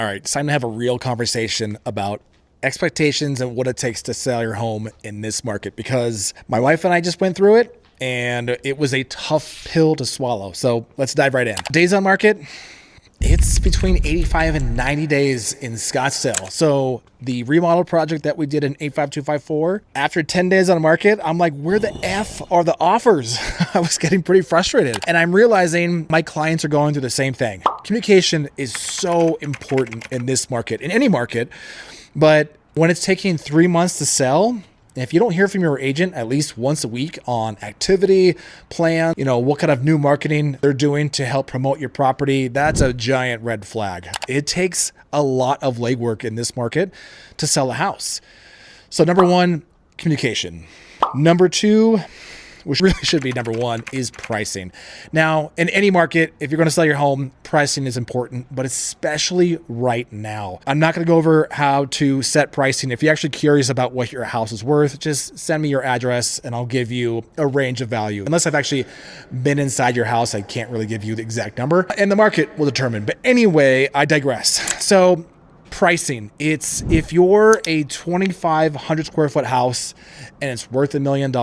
All right, it's time to have a real conversation about expectations and what it takes to sell your home in this market, because my wife and I just went through it and it was a tough pill to swallow. So let's dive right in. Days on market, it's between 85 and 90 days in Scottsdale. So the remodel project that we did in 85254, after 10 days on the market, I'm like, where the F are the offers? I was getting pretty frustrated. And I'm realizing my clients are going through the same thing. Communication is so important in this market, in any market. But when it's taking 3 months to sell, if you don't hear from your agent at least once a week on activity plan, what kind of new marketing they're doing to help promote your property, that's a giant red flag. It takes a lot of legwork in this market to sell a house. So number one, communication. Number two, which really should be number one, is pricing. Now, in any market, if you're going to sell your home, pricing is important, but especially right now. I'm not going to go over how to set pricing. If you're actually curious about what your house is worth, just send me your address and I'll give you a range of value. Unless I've actually been inside your house, I can't really give you the exact number, and the market will determine. But anyway, I digress. So pricing, it's if you're a 2,500 square foot house and it's worth $1 million,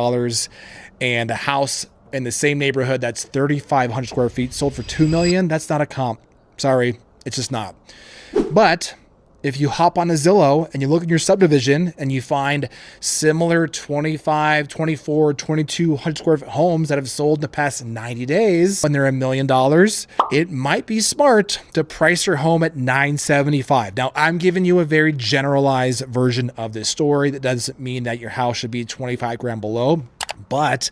and a house in the same neighborhood that's 3,500 square feet sold for $2 million, that's not a comp. Sorry, it's just not. But if you hop on a Zillow and you look in your subdivision and you find similar 25, 24, 2,200 square foot homes that have sold in the past 90 days when they're $1 million, it might be smart to price your home at $975. Now, I'm giving you a very generalized version of this story. That doesn't mean that your house should be 25 grand below. But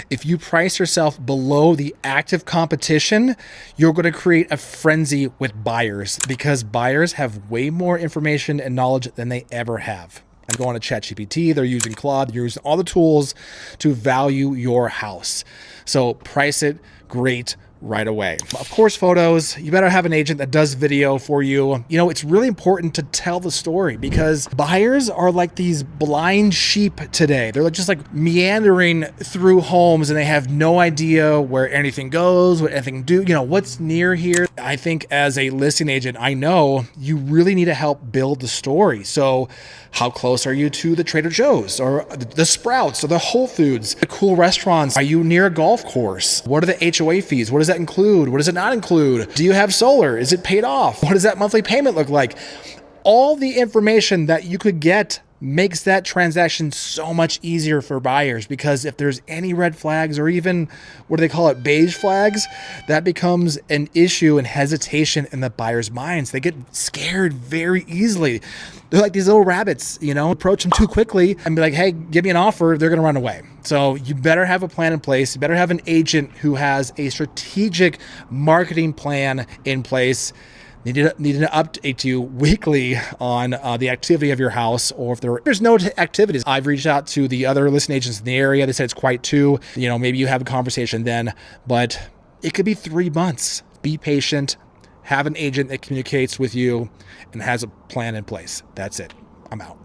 if you price yourself below the active competition, you're going to create a frenzy with buyers, because buyers have way more information and knowledge than they ever have. I'm going to ChatGPT, they're using Claude, they're using all the tools to value your house. So price it great right away. Of course, photos, you better have an agent that does video for you. It's really important to tell the story, because buyers are like these blind sheep today. They're just like meandering through homes and they have no idea where anything goes, what anything do, what's near here. I think as a listing agent, I know you really need to help build the story. So how close are you to the Trader Joe's or the Sprouts or the Whole Foods, the cool restaurants? Are you near a golf course? What are the HOA fees? What does that include? What does it not include? Do you have solar? Is it paid off? What does that monthly payment look like? All the information that you could get makes that transaction so much easier for buyers, because if there's any red flags, or even, what do they call it, beige flags, that becomes an issue and hesitation in the buyer's minds. They get scared very easily. They're like these little rabbits, approach them too quickly and be like, hey, give me an offer. They're going to run away. So you better have a plan in place. You better have an agent who has a strategic marketing plan in place. Needed to update you weekly on the activity of your house, or if there's no activities. I've reached out to the other listing agents in the area. They said it's quite too. Maybe you have a conversation then, but it could be 3 months. Be patient. Have an agent that communicates with you and has a plan in place. That's it. I'm out.